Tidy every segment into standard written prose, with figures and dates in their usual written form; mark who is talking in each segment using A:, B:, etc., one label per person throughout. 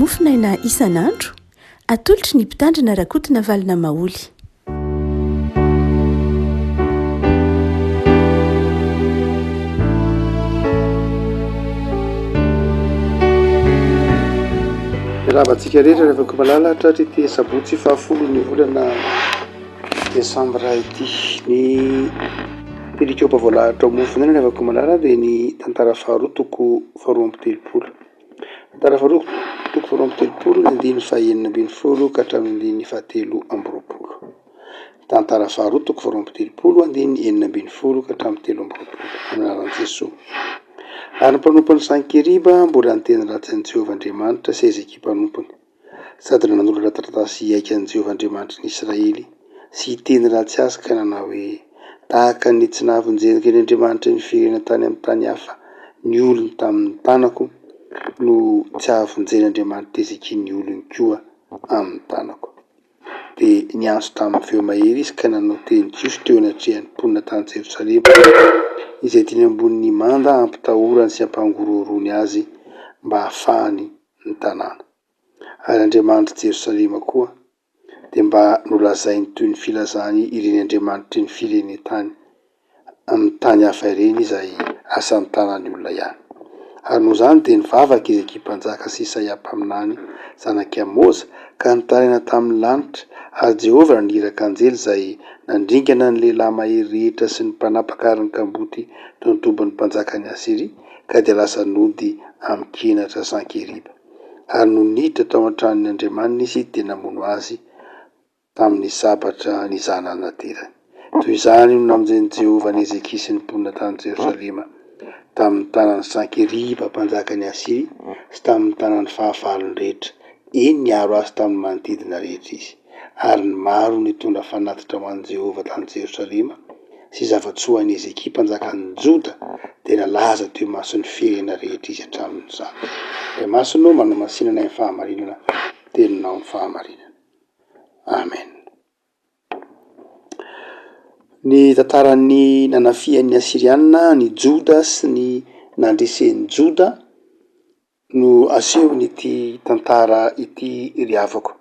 A: mofinaina isan'andro atolotry ny mpitandrina rakotina valina maoly.
B: ravantsika rehetra rehefa malalatra ty sabotsy fahafolo ny volana desambra ity ny pelikopa voalahatra mofina iny rehefa malala dia ny tantara faharotoko faharoa amby telopolo. Tantara faharotoko faharoa amby telopolo ny andiny fahaenina ambin'ny folo ka hatramin'ny andiny fahatelo amby roapolo. Tantara faharotoko faharoa amby telopolo andiny enina ambin'ny folo ka hatramin'ny telo amby roapolo amin'ny anaran'i Jesosy. Ary ny mpanompo ny Sankeriba mbola niteny ratsy an'i Jehovah Andriamanitra sy Ezekia mpanompony, sady nanolo taratasy aiky an'i Jehovah Andriamanitra ny Israely sy hiteny ratsy azy ka nanao hoe tahaka ny tsy nahavonjeniko ny Andriamanitra ny firenena tany amin'ny tany hafa ny olony tamin'ny tanako no tsy ahavonjeny Andriamanitra Ezekia ny olony koa amin'ny tanako. Dia niantso tamin'ny feo mahery izy ka nanao teny jiosy teo anatrehan'ny mponina tany Jerosalema izay teny ambonin'ny manda ampitahorany sy ampangororony azy mba hahafahany ny tanàna. Ary Andriamanitra Jerosalema koa dia mba nolazainy toy ny filazany ireny Andriamanitra ny firenena tany amin'ny tany hafa ireny izay asan'ny tanany olona ihany. Ary noho izany dia nivavaka Ezekia mpanjaka sy Isaia mpaminany zanaky Amoza ka nitaraina tamin'ny lanitra, ary Jehovah naniraka anjely izay nandringana ny lehilahy mahery rehetra sy ny mpanapaka ary ny kamboty teo nitombon'ny mpanjaka ny Asiria ka dia lasa nody amin'ny kenatra Sankeriba. Ary no niditra tao an-tranon'ny Andriamanina izy dia namono azy tamin'ny sabatra ny zanany naterany. Toy izany no namonjeny Jehovah ny Ezekia sy ny mponina tany Jerosalema tamin'ny tanan'ny Sankeriba mpanjaka ny Asiria sy tamin'ny tanan'ny fahavalony rehetra. Eny niaro azy tamin'ny manodidina rehetra izy. Ary ny maro nitondra fanatitra ho an'i Jehovah tany Jerosalema sy zavatsoan'i Ezekia mpanjakan'ny Joda dia nalaza teo mason'ny firenena rehetra izy hatramin'izany. Dia masonao manao masinana ny fahamarinana teninao ny fahamarinana. Amen. Ny tantaran'ny nanafian'ny Asiriana ny Joda sy ny nandresen'ny Joda no asehon'ity tantara ity riavako.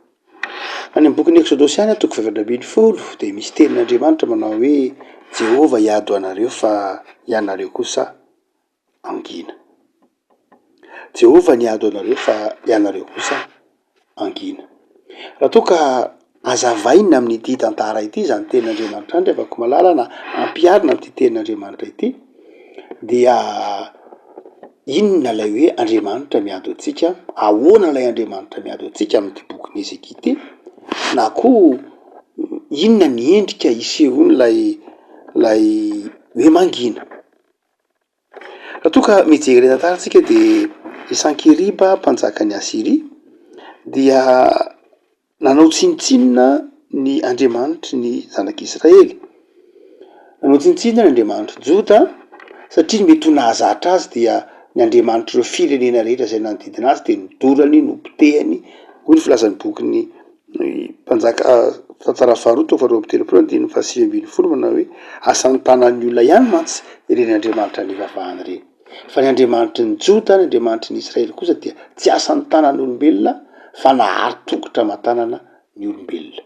B: Any amin'ny bokin'ny Exodosy any toko 7:20 dia misy tenin'Andriamanitra manao hoe Jehovah hiado anareo fa ianareo kosa angina. Jehovah niado anareo fa ianareo kosa angina. Raha toa ka azavaina amin'ity tantara ity zany tenin'Andriamanitra any rehefa malala na ampiarina amin'ity tenin'Andriamanitra ity dia inona ilay hoe Andriamanitra miado antsika, ahoana ilay Andriamanitra miado antsika amin'ity bokin'ny Ezekia ity, na koa inona ny endrika isehony lay hoe mangina. Raha toa ka mijery tantara antsika dia i Sankeriba mpanjakan'ny Asiria dia nanao tsinitsinina ny Andriamanitra ny zanak'Israely. Nanao tsinitsinina ny Andriamanitra Joda satria mety ho nahazatra azy dia ny Andriamanitra ireo firenena rehetra izay nanodidina azy dia nodorany, nopotehany. Hoy ny filazan'ny bokin'ny mpanjaka tantara faharotoko faharoa amby telopolo andiny fahasivy ambin'ny folo manao hoe asan'ny tanan'ny olona ihany mantsy ireny Andriamanitra nivavahany ireny. Fa ny Andriamanitra ny Joda, ny Andriamanitra ny Israely kosa dia tsy asan'ny tanan'ny olombelona fa nahary tokotra aman-tanana ny olombelona.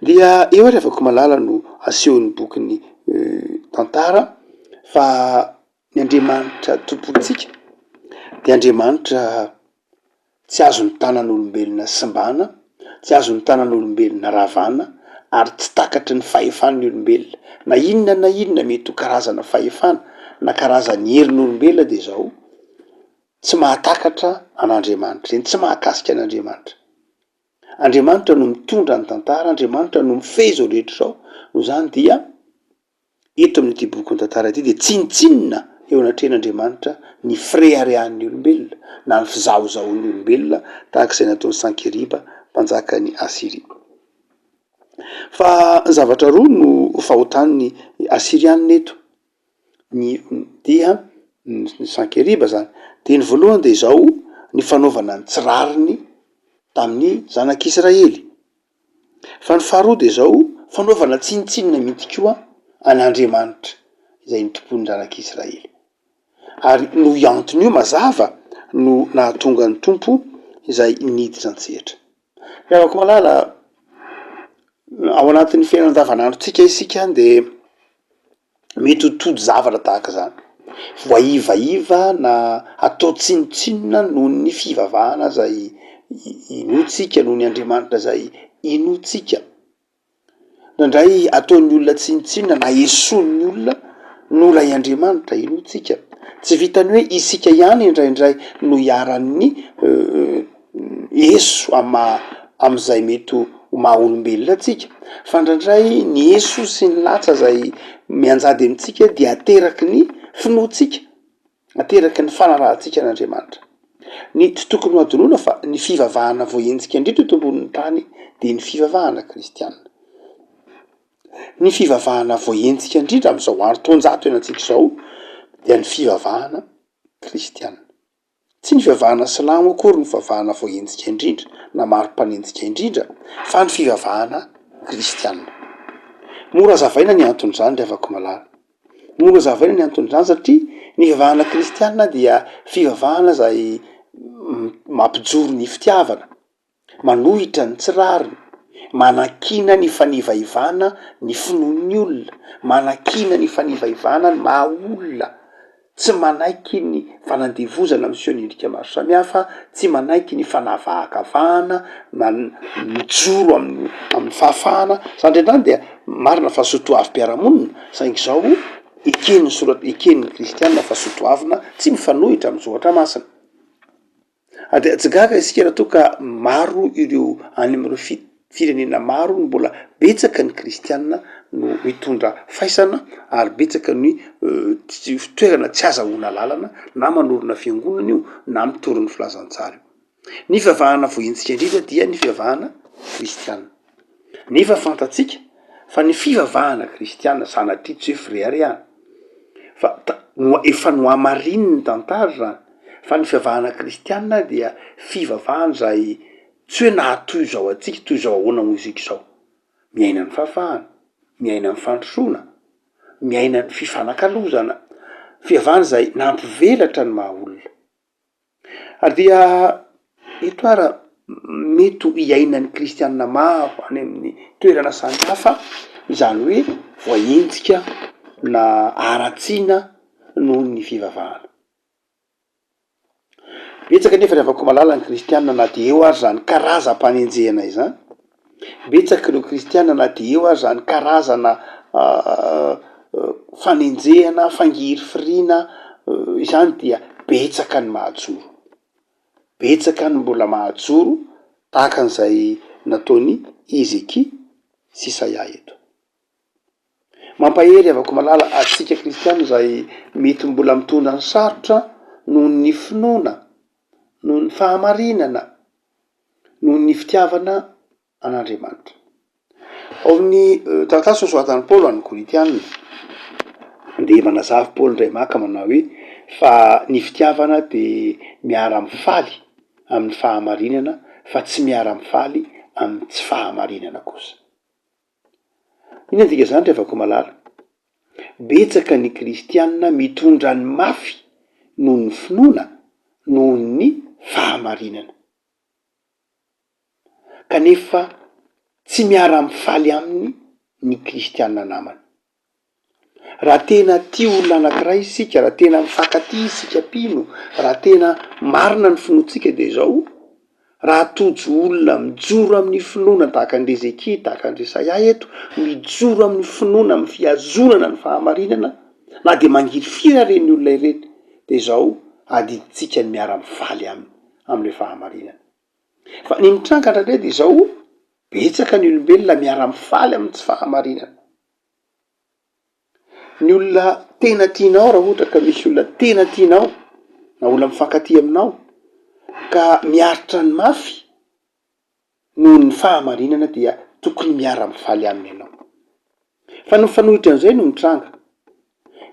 B: Dia eo rehefa malala no asehon'ny bokin'ny tantara fa ny Andriamanitra tompontsika dia Andriamanitra tsy azon'ny tanan'olombelona simbana, tsy azon'ny tanan'olombelona ravana, ary tsy takatry ny fahefan'ny olombelona. Na inona mety ho karazana fahefana na karazany herin'olombelona dia izao tsy mahatakatra an'Andriamanitra eny, tsy mahakasika an'Andriamanitra. Andriamanitra no mitondra ny tantara, Andriamanitra no mifehy izao rehetra izao. Noho izany dia eto amin'ity bokin'ny tantara ity dia tsinitsinina eo anatrehan'Andriamanitra ny fireharehan'ny olombelona na ny fizahozahoan'ny olombelona tahaka izay nataon'ny Sankeriba mpanjakan'ny Asiria. Fa zavatra roa no fahotan'ny Asirianina eto dia ny Sankeriba zany. Dia ny voalohany dia izao ny fanaovana ny tsirariny tamin'ny zanak'Israely. Fa ny faharoa dia izao fanaovana tsinitsinina mihitsy koa an'Andriamanitra izay ny tompon'ny zanak'Israely. Ary no iantony io mazava no nahatonga ny tompo izay niditra antsehatra. Afaka malala ao anatin'ny fiainana andavanandrotsika isika de mety ho tody zavatra tahaka zany, voaivaiva na atao tsinotsinona noho ny fivavahana zay inotsika noho ny Andriamanitra zay inotsika. Ndraindray ataon'ny olona tsinotsinona na esoan'ny olona no lay Andriamanitra inotsika. Tsy vitany hoe isika ihany indraindray no iaran'ny eso am'izay mety ho maha olombelona atsika, fa ndraindray ny eso sy ny latsa zay mianjady amitsika dia ateraky ny finoatsika, ateraky ny fanarahantsika n'Andriamanitra. Tsy tokony ho adonoina fa ny fivavahana voaenjika indrindra eto ambonin'ny tany de ny fivavahana kristianina. Ny fivavahana voaenjika indrindra am'izao andro taonjato ianantsika izao dia ny fivavahana kristianina. Tsy ny fivavahana silamo akory ny fivavahana voaenjika indrindra na maro-panenjika indrindra, fa ny fivavahana kristianina. Mora zavaina ny anton'izany ry havako malala. Mora zavaina ny anton'izany satria ny fivavahana kristianina dia fivavahana zay mampijoro ny fitiavana, manohitra ny tsirariny, manakina ny fanivaivana ny finoan'ny olona, manakina ny fanivaivana ny maha olona, tsy manaiky ny fanandevozana miseho ny endrika maro samihafa, tsy manaiky ny fanavahakavahana, mijoro amin'ny fahafahana. Zany ndraindray dia marina fa soatoavim-piarahamonina, saingy zao eken'ny kristianina fa soatoavina tsy mifanohitra amin'ny zoatra masina. Tsy gaga isika raha toa ka maro ireo any amin'ireo firenena maro no mbola betsaka ny kristianina no mitondra faisana ary betsaka ny toerana tsy azahoana lalana na manorina fiangonana io na mitory filazantsara io. Ny fivavahana voaenjika indrindra dia ny fivavahana kristianina. Nefa fantatsika fa ny fivavahana kristianina sanatria tsy hoe fireharehana fa efa nohamarininy ny tantara zany, fa ny fivavahana kristianina dia fivavahana zay tsy hoe nahatoy zao atsika toy zao ahoana moa isika zao, miaina ny fahafahana, miaina ny fandrosoana, miaina ny fifanakalozana, fivavahana zay nampivelatra ny maha olona. Ary dia eto ara mety ho iainan'ny kristianina maro any amin'ny toerana samihafa, izany hoe voaenjika na aratsiana noho ny fivavahana. Betsaka nefa rehefa malala ny kristianina na de eo ary zany karazam-panenjehana izany, betsaka ireo kristianina na de eo ary zany karazana fanenjehana, fangiry firiana izany dia betsaka ny mahajoro, betsaka ny mbola mahajoro tahaka an'izay nataony Ezekia sy Isaia eto. Mampahery avako malala atsika kristianina zay mety mbola mitondra ny sarotra noho ny finoana, noho ny fahamarinana, noho ny fitiavana an'Andriamanitra. Ao amin'ny taratasy nosoratan'i Paoly an'ny Koritianina de manazava Paoly indray maka manao hoe fa ny fitiavana de miara-mifaly amin'ny fahamarinana fa tsy miara-mifaly amin'ny tsy fahamarinana kosa. Ina dika zany rehefa malala? Betsaka ny kristianina mitondra ny mafy noho ny finoana noho ny fahamarinana, kanefa tsy miara-mifaly aminy ny kristianina namany. Raha tena tia olona anankiray isika, raha tena mifankatia isika mpino, raha tena marina ny finoantsika de zao, raha tojo olona mijoro amin'ny finoana tahaka an'i Ezekia, tahaka an'i Isaia eto, mijoro amin'ny finoana, amin'ny fiazonana ny fahamarinana, na de mangiry firy reny olona ireny, de zao adiditsika ny miara-mifaly am'le fahamarinana. Fa ny mitranga indray de zao, betsaka ny olombelona miara-mifaly amin'ny tsy fahamarinana. Ny olona tena tianao, raha ohatra ka misy olona tena tianao na olona mifankatia aminao ka miaritra ny mafy noho ny fahamarinana dia tokony miara-mifaly aminy ianao. Fa ny mifanohitra an'izay no mitranga.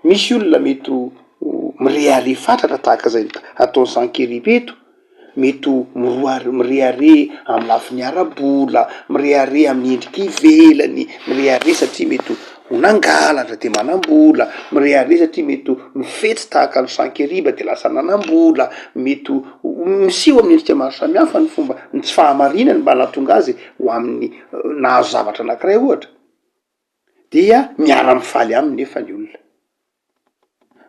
B: Misy olona mety mirehare fatratra tahaka zay ataon'ny Sankeribeto, mety mirehare amin'ny lafiny ara-bola, mirehare amin'ny endrika ivelany, mirehare satria mety ho nangalatra de manam-bola mirehare satria mety mifetsy tahaka ny sankeriba de lasa nanam-bola mety miseho amin'ny endrika maro samihafa ny fomba ny tsy fahamarinany mba natonga azy ho amin'ny nahazo zavatra anankiray ohatra dia miara-mifaly aminy nefa ny olona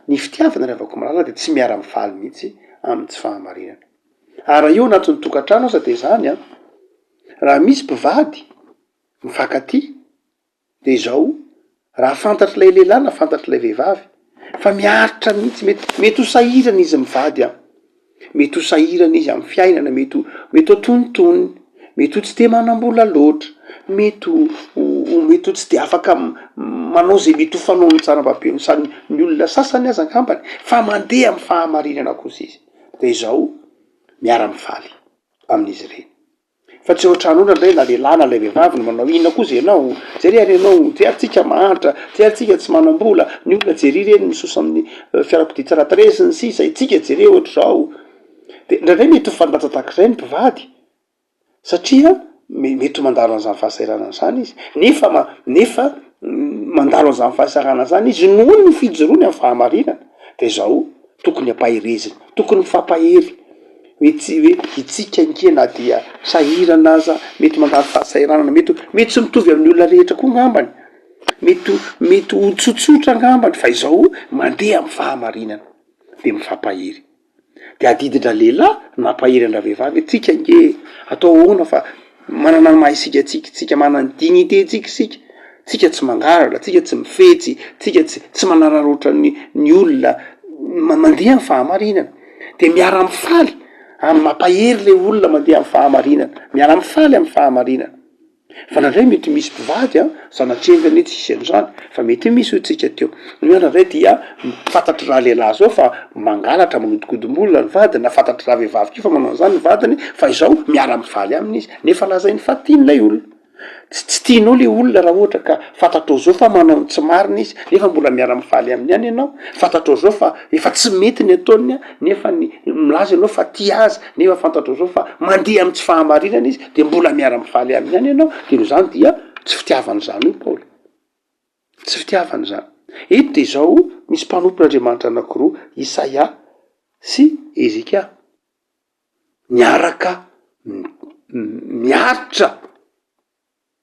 B: ny fitiavana rehavako malala de tsy miara-mifaly mihitsy amin'ny tsy fahamarinana ary io anatin'ny tokantrano asa de zany a raha misy mpivady mifankaty de izao raha fantatry lay lehilahy na fantatry lay vehivavy fa miaritra mihitsy mety ho sahirana izy mivady a mety ho sahirana izy amin'ny fiainana mety ho tonitony mety ho tsy de manam-bola loatra mety ho tsy de afaka manao zay mety ho fanaony tsara babeny sany ny olona sasany aza angambany fa mandeha amin'ny fahamarinana kosa izy de izao miara-mifaly amin'izy ireny fa tsy ohatran'olo ndray na lehilahy na lay vehivavy no manao inona koa zay ianao jery ary ianao jerytsika mahantra jerytsika tsy manam-bola ny olona jery ireny misosa amin'ny fiarakodia tsarataresa ny sisa itsika jere ohatra zao de ndraindray mety ho fandatsatakaizay ny mpivady satria mety ho mandalo an'izany fahasahiranana zany izy nefa mandalo an'izany fahasahiranana zany izy noho ny fijoroany amin'ny fahamarinana de zao tokony ampahirezina tokony mifampahery hoe itsika nkena dia sahirana aza mety mandalo fahasahiranana mety tsy mitovy amin'ny olona rehetra koa ngambany mety ho tsotsotra ngambany fa izao mandeha amin'ny fahamarinana de mifampahery de adiditra lehilahy nampahery andra vehivavy tsika nge atao ahoana fa manana ny maha isika tsika manana dignité tsika tsy mangaratra tsika tsy mifetsy tsika tsy manararoatra ny olona mandeha amin'ny fahamarinana de miara-mifaly amin'ny mampahery le olona mandeha amin'ny fahamarinana miara-mifaly amin'ny fahamarinana fa nandray mety misy mpivady a sanatrengany tsy isy an'izany fa mety misy ho tsika teo nandray dia fantatry raha lehilahy zao fa mangalatra manodikodim-bola ny vadiny na fantatry raha vehivavy keo fa manao an'izany ny vadiny fa izao miara-mifaly aminy izy nefa lazainy fa tian'ilay olona tsy tianao le olona raha ohatra ka fantatrao zao fa manao ny tsy marina izy nefa mbola miara-mifaly aminy ihany ianao fantatrao zao fa efa tsy mety ny ataony a nefa milaza ianao fa tia azy nefa fantatrao zao fa mandeha amin'ny tsy fahamarinana izy de mbola miara-mifaly aminy ihany ianao de no zany dia tsy fitiavany zany io Paoly tsy fitiavany zany eto de zao misy mpanompon'Andriamanitra anankiroa Isaia sy Ezekia miaraka miaritra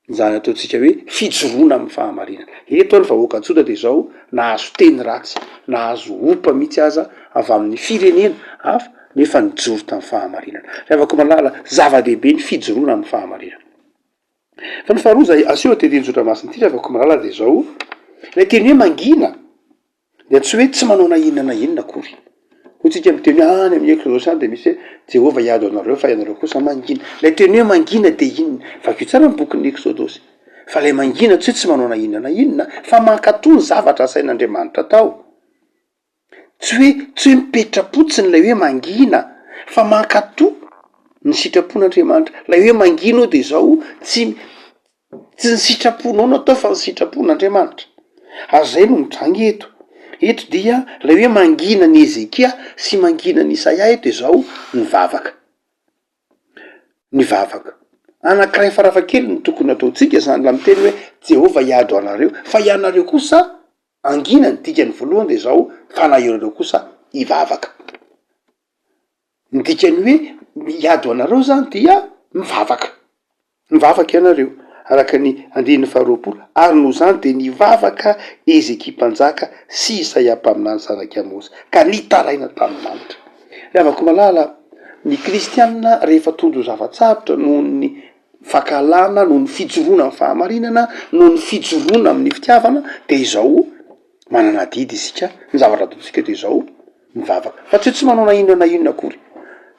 B: zany ataotsika hoe fijoroana amin'ny fahamarinana eto any vahoaka antsoina de zao nahazo teny ratsy nahazo opa mihitsy aza avy amin'ny firenena hafa nefa nijoro tamin'ny fahamarinana rehavako malala zava-dehibe ny fijoroana amin'ny fahamarinana fa ny faharoa zay aseho tetenjodramasiny ity rehavako malala de zao lay teny hoe mangina de tsy hoe tsy manao na inona na inona akory ho tsika miteny any amin'ny Exodosy any de misy hoe Jehova hiady anareo fa ianareo kosa mangina lay teny hoe mangina de inona vakio tsara ny bokin'ny Exodosy fa lay mangina tsy hoe tsy manao na inona na inona fa mankatoa ny zavatra asain'Andriamanitra tao tsy hoe mipetrapotsiny lay hoe mangina fa mankatoa ny sitrapon'Andriamanitra lay hoe mangina ao de zao tsy ny sitraponao no atao fa ny sitrapon'Andriamanitra ary zay no mitrangy eto dia lay hoe mangina ny Ezekia sy mangina ny Isaia eto de zao ny vavaka anankiray farafakely ny tokony ataotsika zany la miteny hoe Jehova hiady anareo fa ianareo kosa angina ny dikany voalohany de zao fanahionareo kosa hivavaka ny dikany hoe hiady anareo zany dia mivavaka ianareo araka ny andininy faharoapolo ary no zany de nivavaka Ezekia mpanjaka sy Isaia mpaminany zanaky Amozy ka nitaraina tamin'ny lanitra rehavako malala ny kristianina rehefa tondo zavatsarotra noho ny fakalana noho ny fijoroana amin'ny fahamarinana noho ny fijoroana amin'ny fitiavana de izao manana didy isika ny zavatra ataotsika de izao mivavaka fa tsy hoe tsy manao na inona akory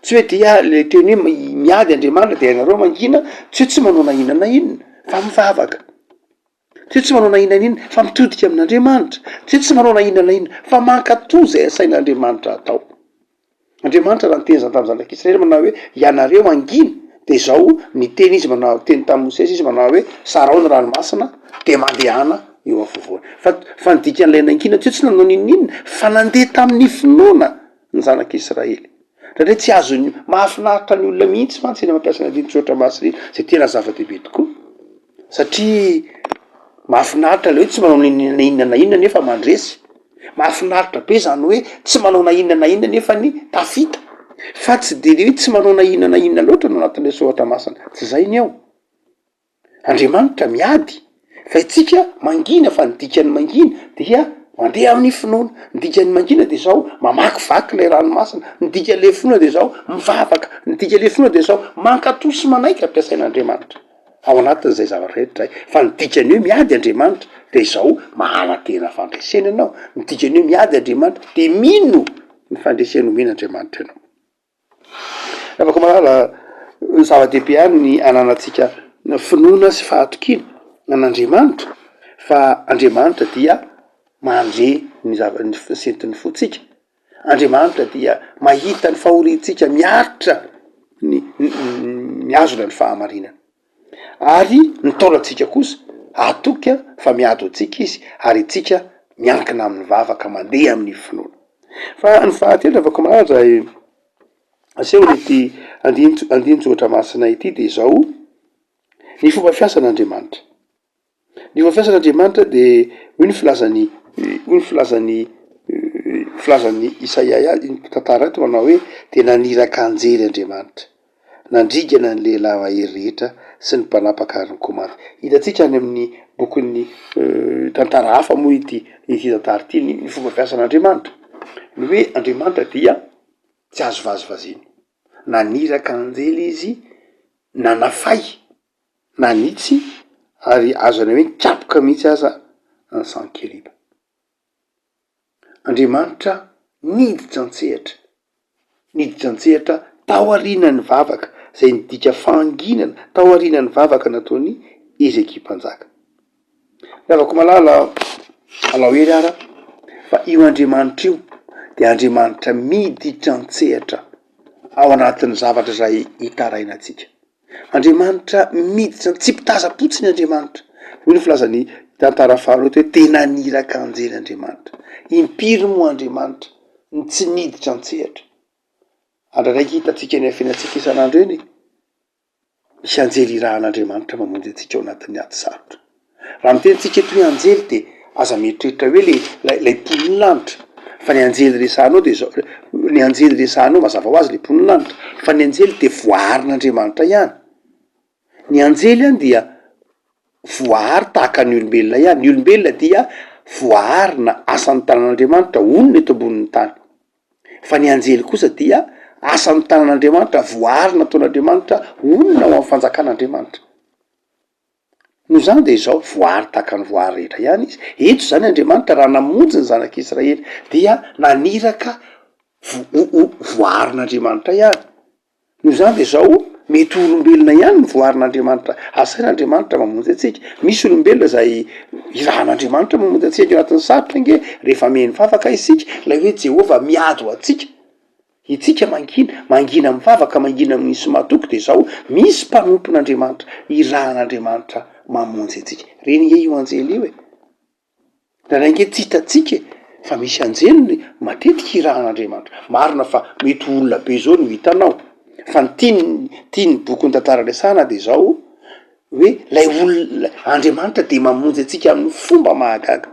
B: tsy hoe dia le teny hoe miady Andriamanitra de ianareo mangina tsy hoe tsy manao na inona fa mivavaka tsy hoe tsy manao na inona fa mitodika amin'Andriamanitra tsy hoe tsy manao na inona fa mankatoa zay asain'Andriamanitra atao Andriamanitra raha nyteny zany tamin'ny zanak'Israely manao hoe ianareo angina de zao ny teny izy manao teny tamin'ny Mosesy izy manao hoe sarao ny ranomasina de mandehana eo afovoany fa nidika an'ilay nangina tsy hoe tsy nanao ninona fa nandeha tamin'ny finoana ny zanak'Israely satria tsy azony mahafinaritra ny olona mihitsy mantsy eny mampiasa ny andiny tsotra masina zay tena zava-dehibe tokoa satria mahafinaritra le hoe tsy manao nainona na inona nefa mandresy, mahafinaritra be zany hoe tsy manao na inona na inona nefa ny tafita, fa tsy de le hoe tsy manao na inona na inona loatra no anatin'le soratra masina, tsy zay ny eo. Andriamanitra miady fa itsika mangina, fa ny dikany mangina dia mandeha amin'ny finoana, ny dikany mangina de zao mamakivaky le ranomasina, ny dikan'le finoana de zao mivavaka, ny dikan'le finoana de zao mankatosy manaiky ampiasain'Andriamanitra ao anatin'izay zavatra rehetra zay. Fa ny dikany hoe miady Andriamanitra de zao mahanatena fandresena ianao, ny dikany hoe miady Andriamanitra de mino ny fandresena omena Andriamanitra ianao. Afaka malala zava-dehibe any ny ananatsika finoana sy fahatokiana an'Andriamanitra, fa Andriamanitra dia mandre ny ny sentin'ny fotsika. Andriamanitra dia mahita ny fahorintsika miaritra ny miazona ny fahamarinana, ary ny taolatsika kosa atoka fa miady antsika izy, ary itsika miankina amin'ny vavaka mandeha amin'ny finoana. Fa ny fahatelo avako malaza aseho ity andinjotra masina ity de zao ny fomba fiasan'Andriamanitra. Ny fomba fiasan'Andriamanitra de hoy ny filazan'ny Isaia tantara eto manao hoe de naniraka anjely Andriamanitra, nandrigana ny lehilahy mahery rehetra sy ny mpanapaka ny komandy. Hitatsika any amin'ny bokin'ny tantara hafa moa ity tantara ity ny fomba fiasan'Andriamanitra, ny hoe Andriamanitra dia tsy azo vazivaziny, naniraka anjely izy, nanafay, nanitsy, ary azo any hoe nikapoka mihitsy aza ny Sankeliba. Andriamanitra niditra an-tsehatra tao aorianany vavaka zay nidika fahanginana, tao aorianany vavaka nataony Ezekia mpanjaka. Lavako malala alahoery ara fa io Andriamanitra io de Andriamanitra miditra an-tsehatra ao anatin'ny zavatra zay hitaraina atsika. Andriamanitra miditra, tsy mpitaza-potsiny Andriamanitra. Hoy ny filazan'ny tantara faharoa hoe tena niraka anjely Andriamanitra. Impiry moa Andriamanitra ny tsy niditra an-tsehatra. Andraraiky hitatsika ny afianatsika isan'andro eny, misy anjely irahan'Andriamanitra mamonjy atsika ao anatin'ny ady sarotra. Raha mitenitsika eto hoe anjely de aza mieritreritra hoe lay mponiny lanitra, fa ny anjely resanao de zao, ny anjely resanao mazava ho azy le mponiny lanitra, fa ny anjely de voarin'Andriamanitra ihany. Ny anjely any dia voary tahaka ny olombelona ihany, ny olombelona dia voarina asan'ny tanan'Andriamanitra onona eto ambonin'ny tany, fa ny anjely kosa dia asan'ny tanan'Andriamanitra voarina ataon'Andriamanitra onona ao amin'ny fanjakan'Andriamanitra. No zany de zao voary tahaka ny voary rehetra ihany izy. Eto zany Andriamanitra raha namonjy ny zanak'Israely dia naniraka voarin'Andriamanitra ihany. No zany de zao mety olombelona ihany ny voarin'Andriamanitra asain'Andriamanitra mamonjy atsika. Misy olombelona zay irahan'Andriamanitra mamonjy atsika anatin'ny sarotra nge rehefa meny vavaka isika, lay hoe Jehova miady ho atsika. Itsika mangina mivavaka, mangina amin'ny nisy matoky de zao misy mpanompon'Andriamanitra, irahan'Andriamanitra mamonjy atsika. Reny nge io anjely io e. Raha nge tsy hitatsika fa misy anjely matetika irahan'Andriamanitra. Marina fa mety olona be zao no hitanao. Fa ny tiany boky ny tantara resana de zao hoe lay olona Andriamanitra de mamonjy atsika amin'ny fomba mahagaga.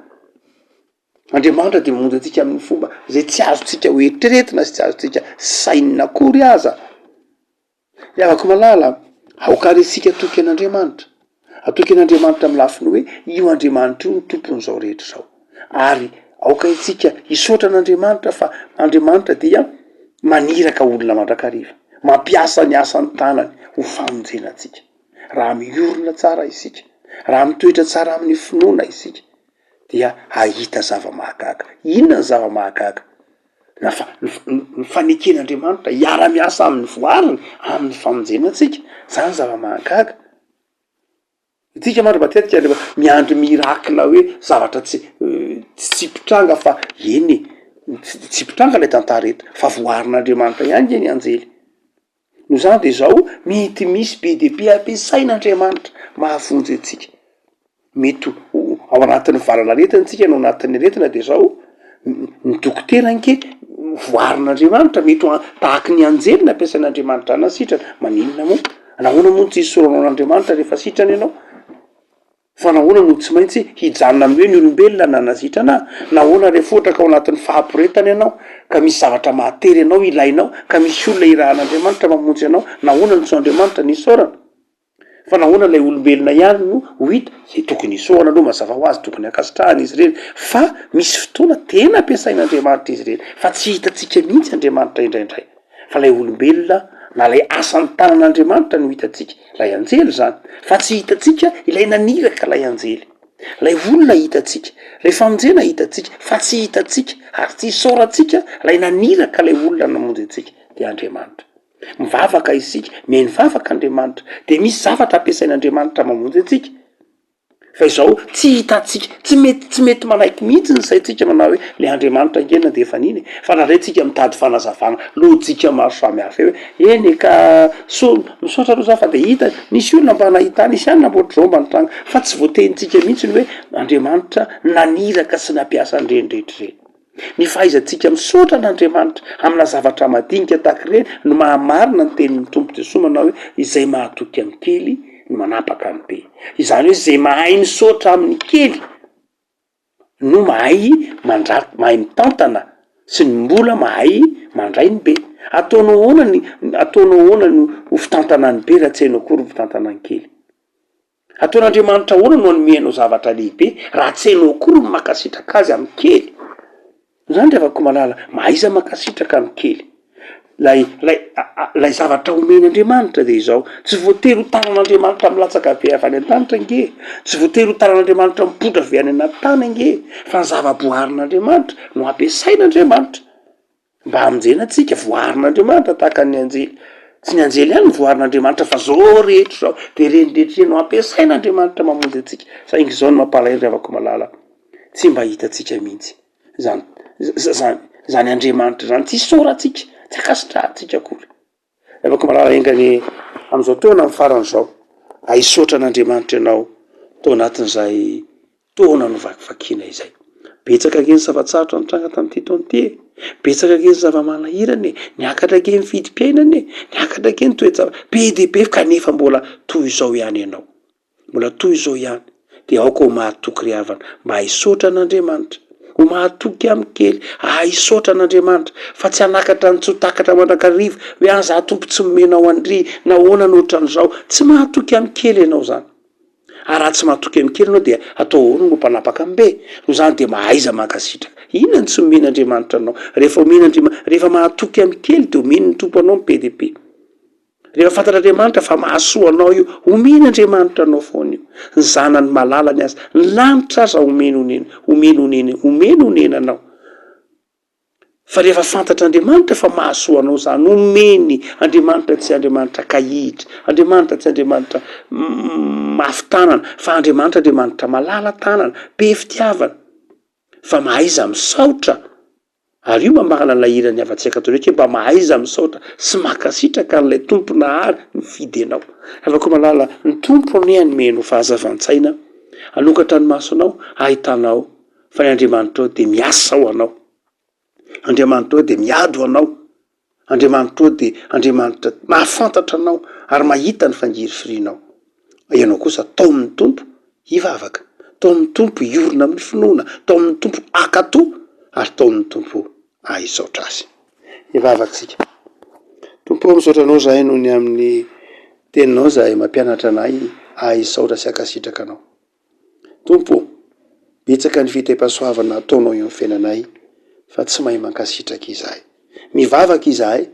B: Andriamanitra de mamonjy atsika amin'ny fomba zay tsy azotsika ho eritreretina sy tsy azotsika sainina akory aza. Iavako malala aokaresika atoky an'Andriamanitra. Atoky an'Andriamanitra amin'ny lafiny hoe io Andriamanitra io ny tompon'izao rehetra zao. Ary aokaitsika hisotra an'Andriamanitra fa Andriamanitra dia maniraka olona mandrakariva, mampiasa ny asan'ny tanany ho famonjena atsika. Raha miorina tsara isika, raha mitoetra tsara amin'ny finoana isika, dia ahita zava-mahagaga. Inona ny zava-mahagaga? Nafa ny faneken'Andriamanitra iara-miasa amin'ny voariny, amin'ny famonjena atsika, zany zava-mahagaga. Itsika mandro matetika miandry mirakina hoe zavatra tsy pitranga fa eny tsy pitranga lay tantara eto, fa voarin'Andriamanitra ihany nge ny anjely. No zany de zao mety misy be de be ampiasain'Andriamanitra mahafonjy atsika. Mety ao anatin'ny valanaretina tsika no anatin'ny retina de zao ny dokotera nke voarin'Andriamanitra, mety tahaky ny anjely na ampiasain'Andriamanitra na sitrana. Maninona moa? Nahoana moa tsy hisoranao an'Andriamanitra rehefa sitrana ianao? fa nahoana no tsy maintsy hijanona amy hoe ny olombelona nanazitra nahoana rehefa ohatra ka ao anatin'ny fahampiretany ianao ka misy zavatra mahatery ianao ilainao ka misy olona irahan'andriamanitra mamonjy ianao nahoana no tsoandriamanitra nisaorana fa nahoana ilay olombelona ihany no ho hita zay tokony isoana aloha mazava ho azy tokony akasitrahana izy ireny fa misy fotoana tena ampiasain'andriamanitra izy ireny fa tsy hitantsika mihitsy andriamanitra indraindray fa lay olombelona na lay asan'ny tanan'andriamanitra no hitantsika lay anjely zany fa tsy hitantsika ilay naniraka lay anjely lay olona hitantsika lay famonjena hitantsika fa tsy hitantsika ary tsy isaorantsika lay naniraka lay olona namonjy antsika de andriamanitra mivavaka isika mivavaka andriamanitra de misy zavatra ampiasain'andriamanitra mamonjy antsika fa izao tsy hitantsika tsy mety manaiky mihitsy ny saitsika manao hoe le andriamanitra angelina de efa niny fa na raitsika mitady fanazavana lojika maro samy hafa hoe eny ka misaotra aloha za fa de hita nisy olona mba nahita nisy any namboatra zao mba nitranga fa tsy voatenintsika mihitsy ny hoe andriamanitra naniraka sy nampiasa andrenydrehetr'ireny ny fahaizantsika misaotra n'andriamanitra amina zavatra madinika tahak'ireny no mahamarina ny tenin'ny tompo Jesosy manao hoe izay mahatoky amin'ny kely no manapaka amin'ny be izany hoe zay mahay misaotra amin'ny kely no mahay mahay mitantana sy ny mbola mahay mandray ny be ataonao ahoana no ho fitantana ny be raha tsy hainao akory ny fitantana ny kely ataon'andriamanitra ahoana no anomenao zavatra lehibe raha tsy hainao akory ny makasitraka azy amin'ny kely zany rehefa malala mahaiza makasitraka amin'ny kely lay zavatra omen'andriamanitra de izao tsy voatery ho tanan'andriamanitra milatsaka be avy any an-tanitra nge tsy voatery ho tanan'andriamanitra mipotra avy any anaty tany nge fa ny zava-boarin'andriamanitra no ampiasain'andriamanitra mba hamonjenantsika voarin'andriamanitra tahaka ny anjely tsy ny anjely ihany ny voarin'andriamanitra fa zao rehetra zao de reny rehetra no ampiasain'andriamanitra mamonjy antsika saingy zao no mampalahelo rehefa malala tsy mba hitatsika mihitsy zany andriamanitra zany tsy isaorantsika tsy akasitrahantsika akory rehefa malala engany am'izao taona amin'ny farany zao aisotra n'andriamanitra ianao tao anatin'izay taona no vakivakiana izay betsaka ake ny zavatsarotra nitranga tamin'ity taona ty betsaka ake ny zava-manahirany niakatra ake ny vidim-piainany niakatra ake ny toejava be de be kanefa mbola toy izao ihany ianao mbola toy izao ihany de aoka ho mahatoky ry havana mba haisotra n'andriamanitra ho mahatoky amin'ny kely haisotra n'andriamanitra fa tsy hanakatra ny tsotakatra mandrakarivo hoe any za tompo tsy momenao andry nahoana nohatran'izao tsy mahatoky amin'ny kely ianao zany ary raha tsy mahatoky amin'ny kely ianao de atao ahoana no mpanapaka ambe no zany de mahaiza mankasitraka inona ny tsy omen'andriamanitra anao rehefa mahatoky amin'ny kely de omeny ny tompo anao be de be rehefa fantatr'andriamanitra fa mahasoa anao io omen'andriamanitra anao foana io ny zanany malala ny azy ny lanitra aza omeny onenanao fa rehefa fantatr'andriamanitra fa mahasoa anao zany omeny andriamanitra tsy andriamanitra kahitra andriamanitra tsy andriamanitra mafy tanana fa andriamanitra malala tanana be fitiavana fa mahaiza misaotra ary io mamahana lahirany afa-tsaika atao rehetra mba mahaiza misaotra sy makasitraka an'ilay tompo nahary ny fidy anao afaka malala ny tompo ane anomenao fahazavan-tsaina anokatra ny masonao ahitanao fa ny andriamanitra ao de miasa ao anao andriamanitra ao de miado anao andriamanitra ao de andriamanitra mahafantatra anao ary mahita ny fangiry firinao ianao kosa tao amin'ny tompo hivavaka tao amin'ny tompo iorona amin'ny finoana tao amin'ny tompo akato ary tao amin'ny tompo aisaotra azy hivavaka sika tompo misaotra anao zahay noho ny amin'ny teninao zahay mampianatra anay aisaotra sy akasitraka anao tompo betsaka ny fitepassoavana ataonao eo amin'ny fiainanay fa tsy mahay mankasitraka izahay mivavaka izahay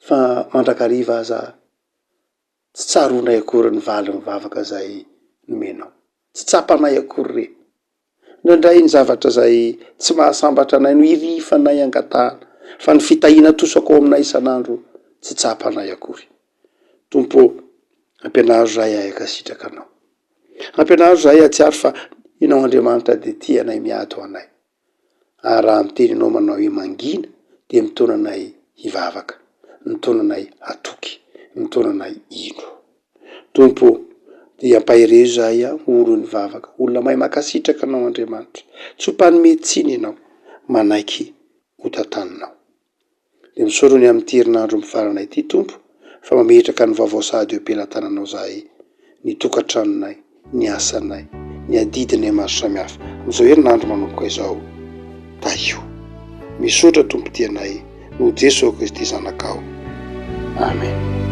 B: fa mandrakariva aza tsy tsaronay akory ny valy mivavaka zay nomenao tsy tsapanay akory re indraindray ny zavatra zay tsy mahasambatra anay no irifanay angatahana fa ny fitahina tosako ao aminay isan'andro tsy tsapanay akory tompo ampianaro zahay ahay akasitraka anao ampianaro zahay atsiaro fa inao andriamanitra de tia anay miado anay ary raha miteninao manao hoe mangina de mitonanay hivavaka mitonanay atoky mitonanay ino tompo dia ampahirezo zahay olo ny vavaka olona mahay makasitraka anao andriamanitra tsy hompanome tsiny ianao manaiky ho tantaninao de misorony amin'ny herinandro mifarana ity tompo fa mametraka ny vaovao sady eo am-pelantananao zahay ny tokantranonay ny asanay, ny adidinay maro samihafa. Am'izao herinandro manomboka izao taio. Misaotra tompotianay no Jesosy Kristy zanakao. Amen.